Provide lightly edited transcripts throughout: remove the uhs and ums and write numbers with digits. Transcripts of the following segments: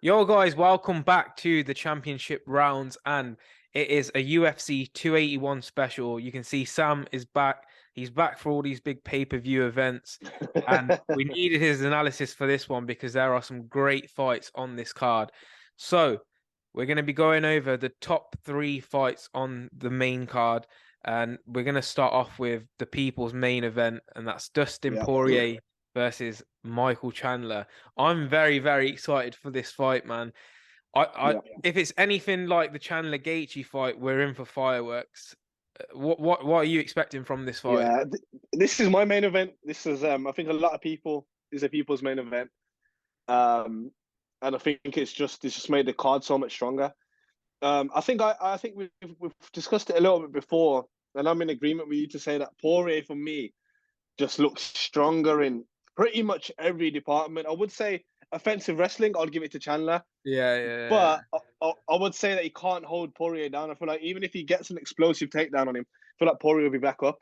Yo, guys, welcome back to the championship rounds, and it is a UFC 281 special. You can see Sam is back. He's back for all these big pay-per-view events, and we needed his analysis for this one because there are some great fights on this card. So, we're going to be going over the top three fights on the main card, and we're going to start off with the people's main event, and that's Dustin Yeah, Poirier versus Michael Chandler. I'm very, very excited for this fight, man. yeah, If it's anything like the Chandler Gaethje fight, we're in for fireworks. What are you expecting from this fight? yeah. This is my main event. This is I think a lot of people this is a people's main event. Um, and I think it's just made the card so much stronger. I think we've discussed it a little bit before, and I'm in agreement with you to say that Poirier for me just looks stronger in pretty much every department. I would say offensive wrestling, I'll give it to Chandler. Yeah, yeah, But I would say that he can't hold Poirier down. I feel like even if he gets an explosive takedown on him, I feel like Poirier will be back up.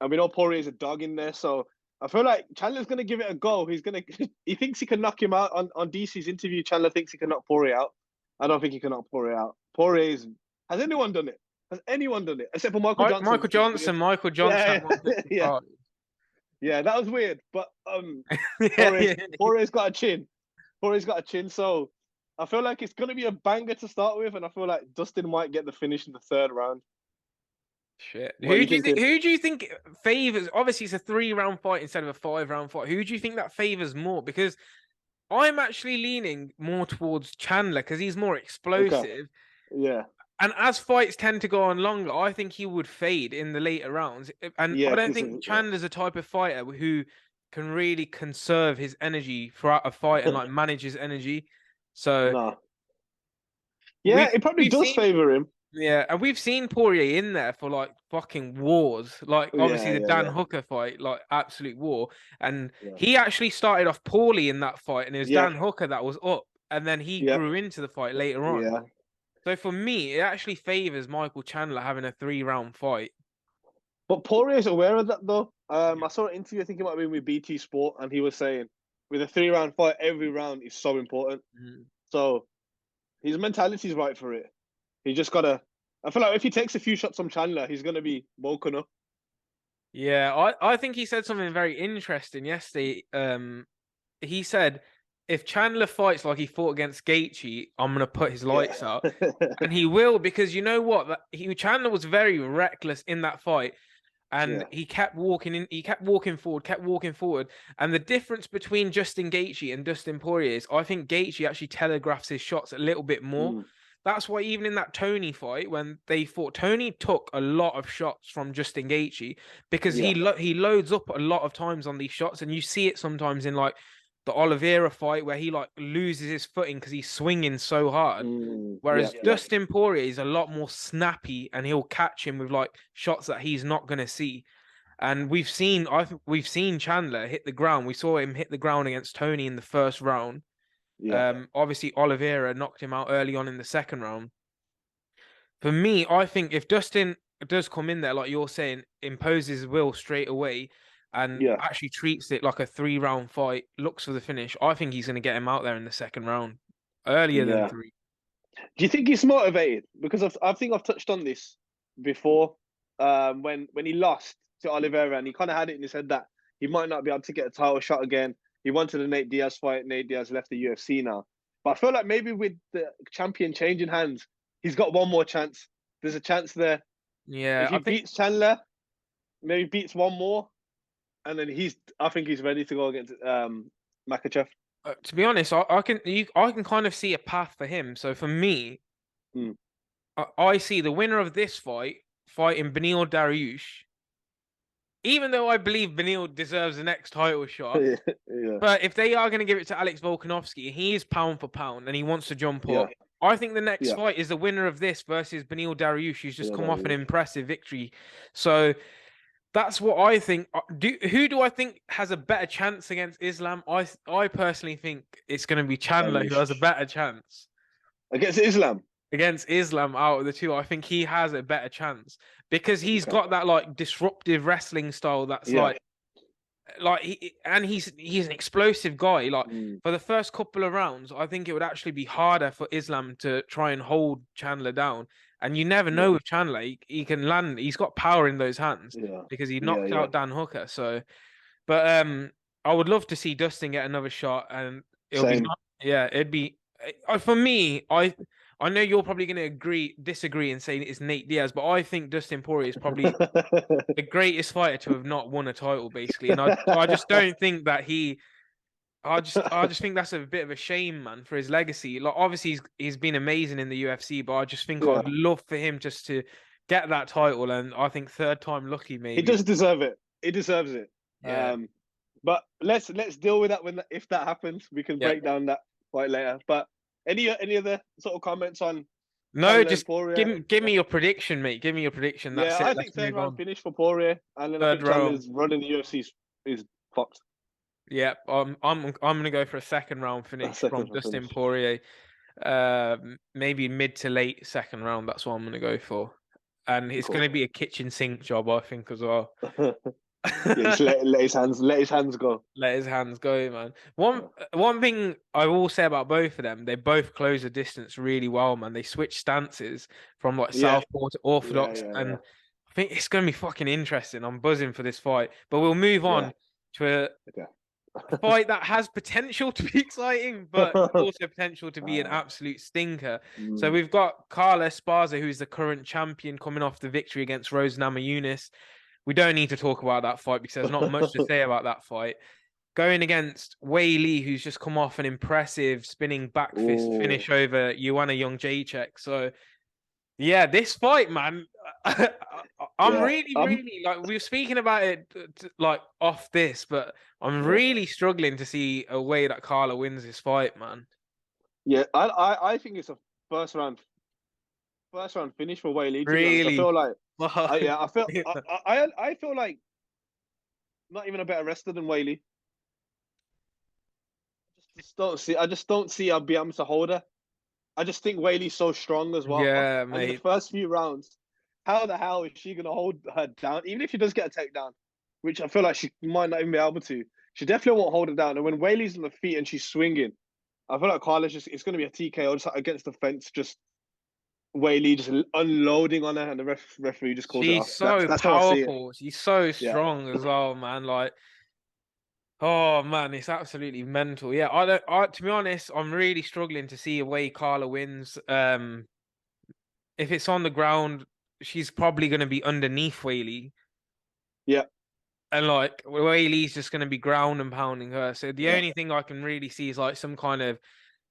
And we know Poirier is a dog in there. So I feel like Chandler's going to give it a go. He thinks he can knock him out on DC's interview. Chandler thinks he can knock Poirier out. I don't think he can knock Poirier out. Has anyone done it? Has anyone done it? Except for Michael yeah. Johnson, Michael which is Johnson. weird. Michael Johnson at Yeah, yeah, 155. yeah, that was weird. But Yeah, yeah. Poirier's got a chin. Poirier's got a chin. So I feel like it's going to be a banger to start with, and I feel like Dustin might get the finish in the third round. Shit. What are you thinking? Who do you think favors? Obviously, it's a 3 round fight instead of a 5 round fight. Who do you think that favors more? Because I'm actually leaning more towards Chandler because he's more Okay. explosive. Yeah. And as fights tend to go on longer, I think he would fade in the later rounds. And I Yeah. don't think Chandler's a type of fighter who can really conserve his energy throughout a fight and like manage his energy. So No. Yeah, we've it probably we've does seen favor him. yeah, and we've seen Poirier in there for like fucking wars. Like Yeah, obviously the yeah, Dan yeah, Hooker fight, like absolute war. And yeah, he actually started off poorly in that fight, and it was yeah, Dan Hooker that was up, and then he yeah, grew into the fight later on. yeah. So for me, it actually favors Michael Chandler having a 3 round fight. But Poirier's aware of that though. Yeah. I saw an interview. I think it might have been with BT Sport, and he was saying with a 3 round fight, every round is so important. Mhm. So his mentality's right for it. He just gotta. I feel like if he takes a few shots from Chandler, he's gonna be woken up. Yeah, I think he said something very interesting yesterday. He said if Chandler fights like he fought against Gaethje, I'm gonna put his lights Yeah, out, and he will because you know what? Chandler was very reckless in that fight, and yeah, he kept walking in. He kept walking forward, kept walking forward. And the difference between Justin Gaethje and Dustin Poirier is, I think Gaethje actually telegraphs his shots a little bit more. mm, That's why even in that Tony fight, when they fought, Tony took a lot of shots from Justin Gaethje because yeah, he loads up a lot of times on these shots, and you see it sometimes in like the Oliveira fight where he like loses his footing because he's swinging so hard. yeah, Whereas Dustin Poirier is a lot more snappy, and he'll catch him with like shots that he's not gonna see. And we've seen Chandler hit the ground. We saw him hit the ground against Tony in the first round. yeah, Obviously Oliveira knocked him out early on in the second round. For me, I think if Dustin does come in there, like you're saying, imposes his will straight away and yeah, actually treats it like a 3 round fight, looks for the finish, I think he's going to get him out there in the second round earlier than yeah. three. Do you think he's motivated? Because I think I've touched on this before. When he lost to Oliveira, and he kind of had it in his head that he might not be able to get a title shot again. He wanted a Nate Diaz fight. Nate Diaz left the UFC now, but I feel like maybe with the champion changing hands, he's got one more chance. There's a chance there. Yeah, If he I think beats Chandler, maybe beats one more, and then I think he's ready to go against Makachev. to be honest, I can kind of see a path for him. So for me, Mm. I see the winner of this fight fighting Beneil Dariush. Even though I believe Beneil deserves the next title shot, Yeah, yeah, but if they are going to give it to Alex Volkanovski, he is pound for pound and he wants to jump yeah, up. I think the next yeah, fight is the winner of this versus Beneil Dariush, who's just come off an yeah. impressive victory. So that's what I think. Who do I think has a better chance against Islam? I personally think it's going to be Chandler who has a Dariush better chance against Islam. against Islam out of the two. I think he has a better chance because he's Okay. got that like disruptive wrestling style that's Yeah, like like he's an explosive guy. Like Mm, for the first couple of rounds, I think it would actually be harder for Islam to try and hold Chandler down. And you never yeah, know with Chandler, he can land. He's got power in those hands yeah, because he yeah, knocked yeah. out Dan Hooker. So, but I would love to see Dustin get another shot, and it'll be Same. yeah, it'd be for me. I know you're probably going to disagree, and say it's Nate Diaz, but I think Dustin Poirier is probably the greatest fighter to have not won a title, basically. And I just don't think that I just think that's a bit of a shame, man, for his legacy. Like obviously he's been amazing in the UFC, but I just think Yeah, I'd love for him just to get that title, and I think third time lucky he maybe. does deserve it. He deserves it. Yeah. But let's deal with that if that happens. We can Yeah. break down that fight later. But any other sort of comments on No, Chandler and just Poirier? give Yeah, me your prediction, mate. Give me your prediction. yeah. That's it. I Let's think third move round on. finish for Poirier, and then I Third think round. Chandler's run in the UFC is fucked. Yeah, I'm gonna go for a second round That finish from second round Dustin finish. Poirier. Maybe mid to late second round. That's what I'm gonna go for. And it's Cool. gonna be a kitchen sink job, I think, as well. Yeah, just let his hands go. Let his hands go, man. Yeah, One thing I will say about both of them, they both close the distance really well, man. They switch stances from like yeah, southpaw to yeah, orthodox, yeah, and I think it's gonna be fucking interesting. I'm buzzing for this fight. But we'll move yeah. on to Okay. a fight that has potential to be exciting, but also potential to be an uh, absolute stinker. So mm. we've got Carla Esparza, who's the current champion, coming off the victory against Rose Namajunas. We don't need to talk about that fight because there's not much to say about that fight. Going against Weili, who's just come off an impressive spinning back fist Ooh, finish over Joanna Jędrzejczyk. So yeah, this fight, man, I'm yeah. really, really like we were speaking about it like off this, but I'm Yeah, really struggling to see a way that Carla wins this fight, man. yeah. I think it's a first round finish for Weili. To be honest, I Really? feel like Fuck. I feel like not even a better wrestler than Weili. I just don't see I'll be able to hold her. I just think Weili's so strong as well. Yeah, And in the mate. first few rounds, how the hell is she gonna hold her down? Even if she does get a takedown, which I feel like she might not even be able to, she definitely won't hold it down. And when Weili's on the feet and she's swinging, I feel like Carla's just it's gonna be a TKO just against the fence, just Weili just unloading on her, and the referee just calls it She's off. so That's how I see it. powerful. She's so Yeah, strong as well, man. Like, oh man, it's absolutely mental. Yeah, to be honest, I'm really struggling to see a way Carla wins. If it's on the ground, she's probably going to be underneath Whaley, yeah, and like Whaley's just going to be ground and pounding her. So the yeah. only thing I can really see is like some kind of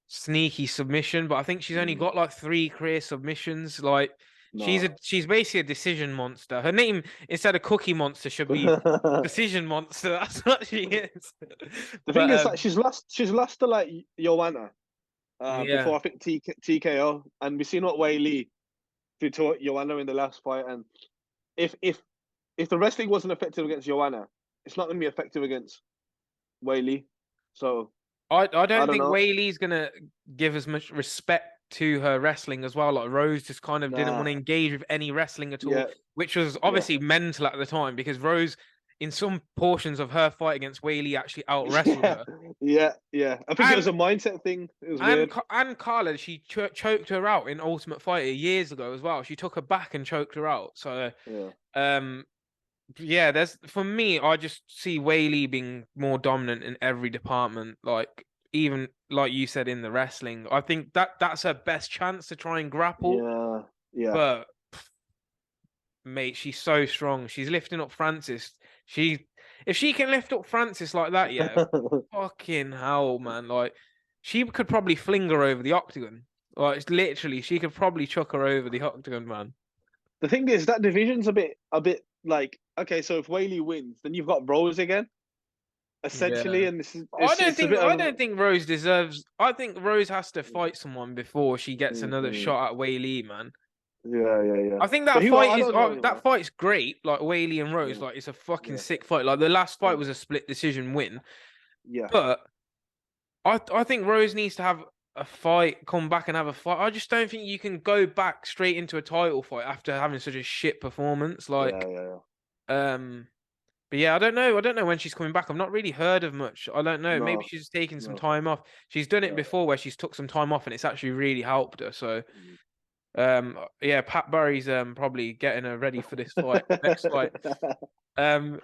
sneaky submission. But I think she's only Mm, got like 3 career submissions. Like no. she's basically a decision monster. Her name instead of Cookie Monster should be Decision Monster. That's what she is. The thing But is, like, she's lost to like Joanna yeah, before I think TKO, and we've seen what Wei Lee did to Joanna in the last fight. And if if if the wrestling wasn't effective against Joanna, it's not going to be effective against Wei Lee. So I I don't don't think know. Whaley's gonna give as much respect to her wrestling as well. Like Rose just kind of didn't want Nah. to engage with any wrestling at all, Yeah. which was Yeah. obviously mental at the time because Rose, in some portions of her fight against Whaley, actually out wrestled Yeah. her. Yeah. Yeah. I think it was And a mindset thing. It was weird. Carla, she choked her out in Ultimate Fighter years ago as well. She took her back and choked her out. So Yeah. um yeah, there's for me, I just see Whaley being more dominant in every department. Like even like you said in the wrestling, I think that's her best chance to try and grapple. Yeah. Yeah. But mate, she's so strong. She's lifting up Francis. She if she can lift up Francis like that, yeah, fucking hell, man. Like she could probably fling her over the octagon. Like it's literally, she could probably chuck her over the octagon, man. The thing is that division's a bit like okay. So if Whaley wins, then you've got Rose again, essentially, Yeah. and this is I don't it's a think bit I of don't think Rose deserves. I think Rose has to fight someone before she gets another mm, shot at Whaley, man. yeah, yeah, yeah. I think But that who fight I is don't know, you that know. fight's great. Like Whaley and Rose, Yeah, like it's a fucking yeah, sick fight. Like the last fight yeah, was a split decision win, yeah, but I think Rose needs to have a fight, come back and have a fight. I just don't think you can go back straight into a title fight after having such a shit performance. yeah, Like yeah, um But yeah, I don't know. I don't know when she's coming back. I've not really heard of much. I don't know. Maybe No, she's taking some no, time off. She's done it no. before where she's took some time off and it's actually really helped her. So Mm. yeah, Pat Barry's probably getting her ready for this fight, next fight.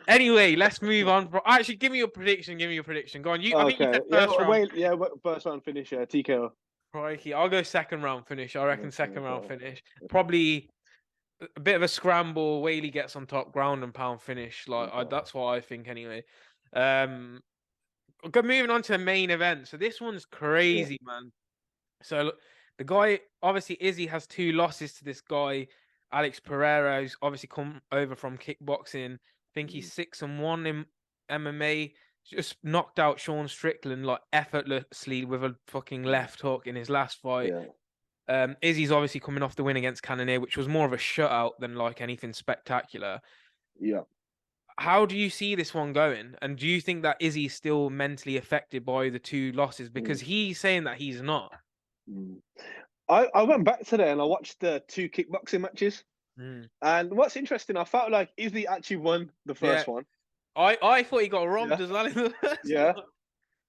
Anyway, let's move on. Actually, give me your prediction. Give me your prediction. Go on. I think you Okay. said Yeah. first round. Wait. Yeah. First round finish. Yeah. TKO. Crikey, I'll go second round finish. I reckon Okay. second round Okay. finish. Okay. Probably a bit of a scramble. Whaley gets on top, ground and pound finish. Okay. That's what I think anyway. Moving on to the main event. So this one's Yeah. crazy, man. So look, the guy, obviously Izzy has 2 losses to this guy, Alex Pereira, who's obviously come over from kickboxing. I think he's 6-1 in MMA. Just knocked out Sean Strickland like effortlessly with a fucking left hook in his last fight. Yeah. Izzy's obviously coming off the win against Cannonier, which was more of a shutout than like anything spectacular. Yeah. How do you see this one going? And do you think that Izzy's still mentally affected by the 2 losses? Because Mm. he's saying that he's not. Mm. I went back today and I watched the 2 kickboxing matches. Mm. And what's interesting, I felt like Izzy actually won the Yeah, first one. I thought he got robbed Yeah. as well in the first Yeah. one.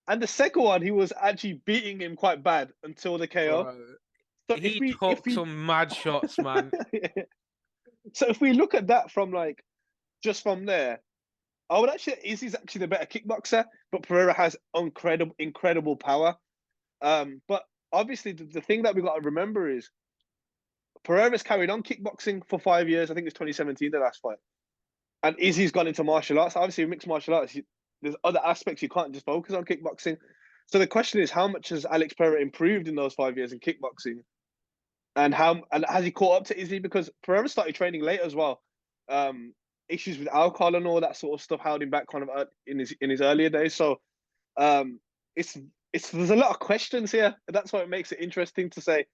And the second one, he was actually beating him quite bad until the KO. Bro, So he took some mad shots, man. so if we look at that from like just from there, I would actually Izzy's actually the better kickboxer, but Pereira has incredible power. But obviously the thing that we got to remember is Pereira's carried on kickboxing for 5 years. I think it's 2017 the last fight, and Izzy's gone into martial arts. Obviously, mixed martial arts. There's other aspects you can't just focus on kickboxing. So the question is, how much has Alex Pereira improved in those 5 years in kickboxing, and has he caught up to Izzy? Because Pereira started training late as well. Issues with alcohol and all that sort of stuff held him back kind of in his earlier days. So um, it's there's a lot of questions here. That's why it makes it interesting to say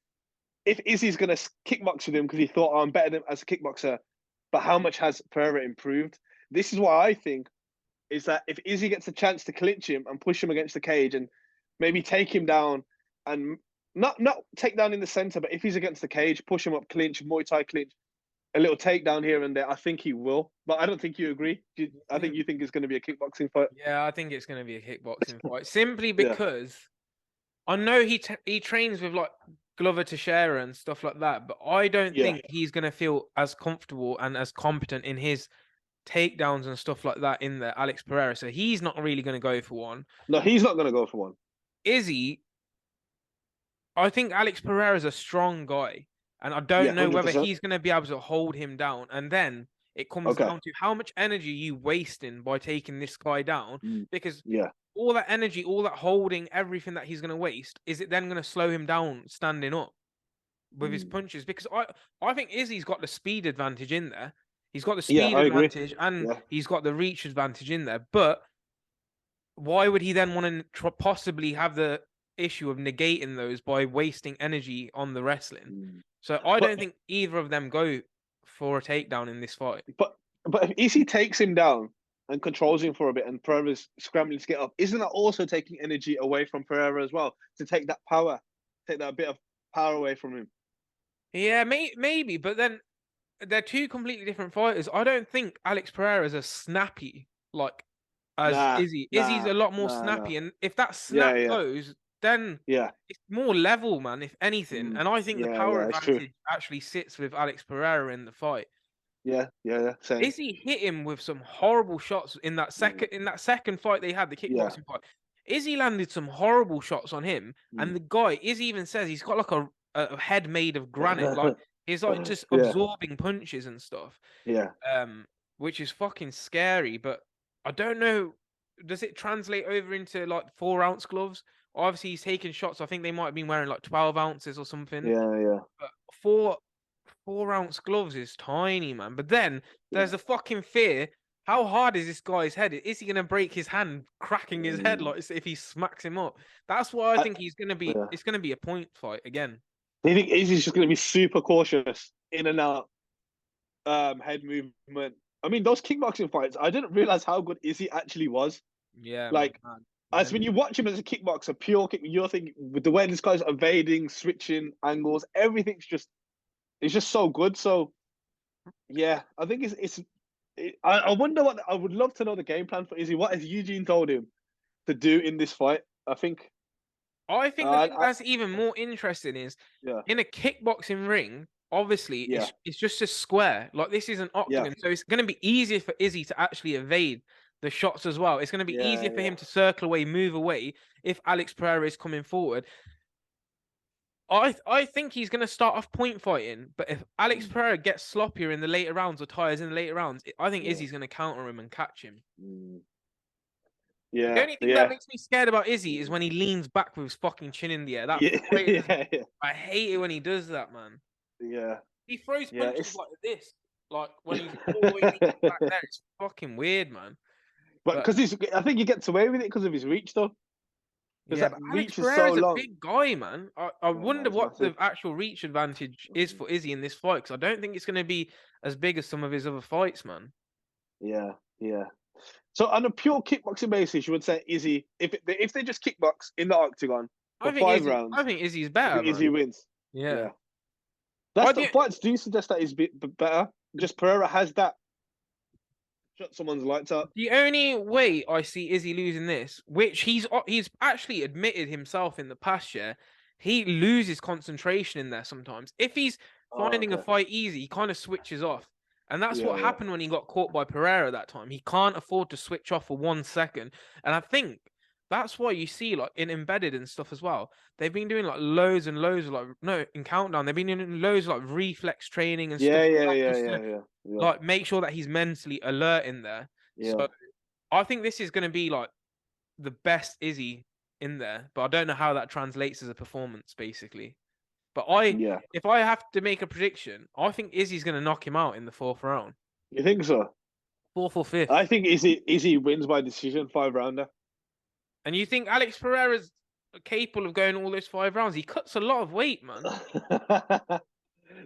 if Izzy's going to kickbox with him because he thought, oh, I'm better than as a kickboxer, but how much has Pereira improved? This is why I think is that if Izzy gets a chance to clinch him and push him against the cage and maybe take him down and not take down in the center, but if he's against the cage, push him up, clinch, Muay Thai clinch, a little takedown here and there, I think he will. But I don't think you agree. I think you think it's going to be a kickboxing fight. Yeah, I think it's going to be a kickboxing fight simply Yeah, because I know he trains with like Glover Teixeira and stuff like that, but I don't yeah. think he's going to feel as comfortable and as competent in his takedowns and stuff like that in there, Alex Pereira. So he's not really going to go for one. No, he's not going to go for one. Izzy, I think Alex Pereira is a strong guy, and I don't Yeah, know whether 100%. he's going to be able to hold him down. And then it comes Okay. down to how much energy you wasting by taking this guy down, because Yeah. all that energy, all that holding, everything that he's going to waste, is it then going to slow him down standing up with his punches? Because I think Izzy's got the speed advantage in there. He's got the Yeah, speed I agree. advantage and Yeah. he's got the reach advantage in there. But why would he then want to possibly have the issue of negating those by wasting energy on the wrestling? So I But don't think either of them go for a takedown in this fight. but if Izzy takes him down and controls him for a bit and Pereira's scrambling to get up, isn't that also taking energy away from Pereira as well? To take that power, take that bit of power away from him. Yeah, maybe, but then they're 2 completely different fighters. I don't think Alex Pereira is as snappy like as Nah, Izzy. Izzy's nah, a lot more nah. snappy, and if that Yeah, snap yeah, goes, then yeah. it's more level, man. If anything, and I think the Yeah, power yeah, it's true. advantage actually sits with Alex Pereira in the fight. Yeah, yeah, yeah. Same. Izzy hit him with some horrible shots in that second fight they had, the Yeah. kickboxing fight. Izzy landed some horrible shots on him, and the guy Izzy even says he's got like a head made of granite, like he's like just Yeah, absorbing punches and stuff. yeah. Which is fucking scary. But I don't know, does it translate over into like 4-ounce gloves? Obviously, he's taking shots. I think they might have been wearing like 12 ounces or something. Yeah, yeah, But 4-ounce gloves is tiny, man. But then there's yeah. a fucking fear. How hard is this guy's head? Is he gonna break his hand, cracking his head like if he smacks him up? That's why I I, think he's gonna be. yeah. It's gonna be a point fight again. Do you think Izzy's just going to be super cautious in and out, head movement? I mean, those kickboxing fights, I didn't realize how good Izzy actually was. Yeah, Like, man. as when you watch him as a kickboxer, pure kick, you're thinking with the way this guy's evading, switching angles, everything's just it's just so good. So yeah, I think I wonder what I would love to know the game plan for Izzy. What has Eugene told him to do in this fight? I think. I think the thing I that's even more interesting is yeah, in a kickboxing ring, obviously yeah, it's just a square. Like this is an yeah, octagon, so it's going to be easier for Izzy to actually evade the shots as well. It's going to be yeah, easier for yeah, him to circle away, move away if Alex Pereira is coming forward. I think he's going to start off point fighting, but if Alex mm, Pereira gets sloppier in the later rounds or tires in the later rounds, I think yeah, Izzy's going to counter him and catch him. mm, The yeah, only thing that yeah, makes me scared about Izzy is when he leans back with his fucking chin in the air. That yeah, frightens me. yeah, yeah, I hate it when he does that, man. yeah, He throws yeah. punches It's like this, like when he's all the way leaning back there. It's fucking weird, man. but But because I think he gets away with it because of his reach, though. Because yeah, that but Alex reach is so Pereira's a long. big guy, man. I Yeah, no, wonder he's what the massive. actual reach advantage is for Izzy in this fight, because I don't think it's going to be as big as some of his other fights, man. Yeah, yeah. So on a pure kickboxing basis, you would say Izzy, if they just kickbox in the octagon for five I rounds, think Izzy's I better, think Izzy man. wins. Yeah. Yeah, that's I the do. fights do suggest that he's better. Just Pereira has that shut someone's lights out. The only way I see Izzy losing this, which he's actually admitted himself in the past year, he loses concentration in there sometimes. If he's Oh, finding a okay. fight easy, he kind of switches off. And that's Yeah, what yeah, happened when he got caught by Pereira that time. He can't afford to switch off for 1 second. And I think that's why you see like in embedded and stuff as well. They've been doing like loads and loads of like no in countdown, they've been doing loads of like reflex training and stuff yeah, like yeah, that yeah, just yeah, to yeah, yeah, like make sure that he's mentally alert in there. yeah, So I think this is going to be like the best Izzy in there, but I don't know how that translates as a performance, basically. But yeah. if I have to make a prediction, I think Izzy's going to knock him out in the fourth round, You think so? fourth or fifth. I think Izzy wins by decision 5 rounder. And you think Alex Pereira's capable of going all those 5 rounds? He cuts a lot of weight, man.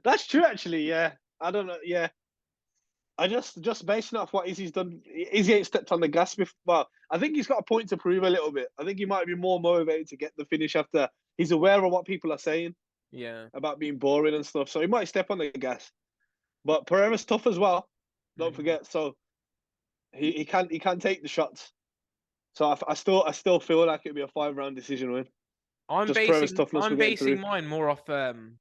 That's true, actually. Yeah, I don't know. Yeah, I just basing off what Izzy's done. Izzy ain't stepped on the gas before. Well, I think he's got a point to prove a little bit. I think he might be more motivated to get the finish after he's aware of what people are saying Yeah. about being boring and stuff. So he might step on the gas. But Pereira's tough as well. Don't Mhm. forget. So he can take the shots. So I still feel like it'd be a 5 round decision win. Just Pereira's toughness I'm will get him basing through. mine more off the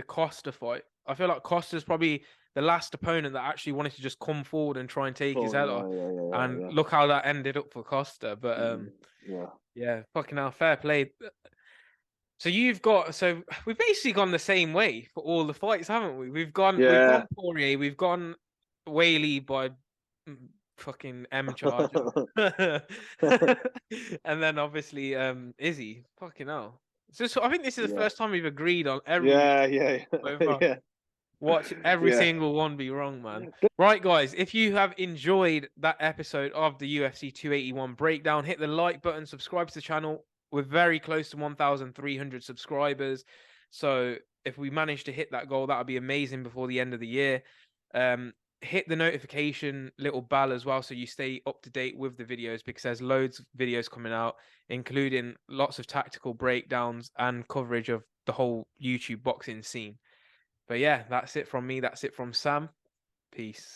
Costa fight. I feel like Costa's probably the last opponent that actually wanted to just come forward and try and take his Oh head off. yeah, yeah, yeah, And yeah, look how that ended up for Costa. But yeah, yeah, fucking hell, fair play. So we've basically gone the same way for all the fights, haven't we? We've yeah. gone Poirier, we've gone Weili by fucking M charger. And then obviously Izzy. Fucking hell. I think this is the Yeah, first time we've agreed on every yeah, yeah, over. yeah, Watch every yeah. single one be wrong, man. Right, guys, if you have enjoyed that episode of the UFC 281 breakdown, hit the like button, subscribe to the channel. We're very close to 1,300 subscribers. So if we manage to hit that goal, that would be amazing before the end of the year. Hit the notification little bell as well so you stay up to date with the videos, because there's loads of videos coming out, including lots of tactical breakdowns and coverage of the whole YouTube boxing scene. But yeah, that's it from me. That's it from Sam. Peace.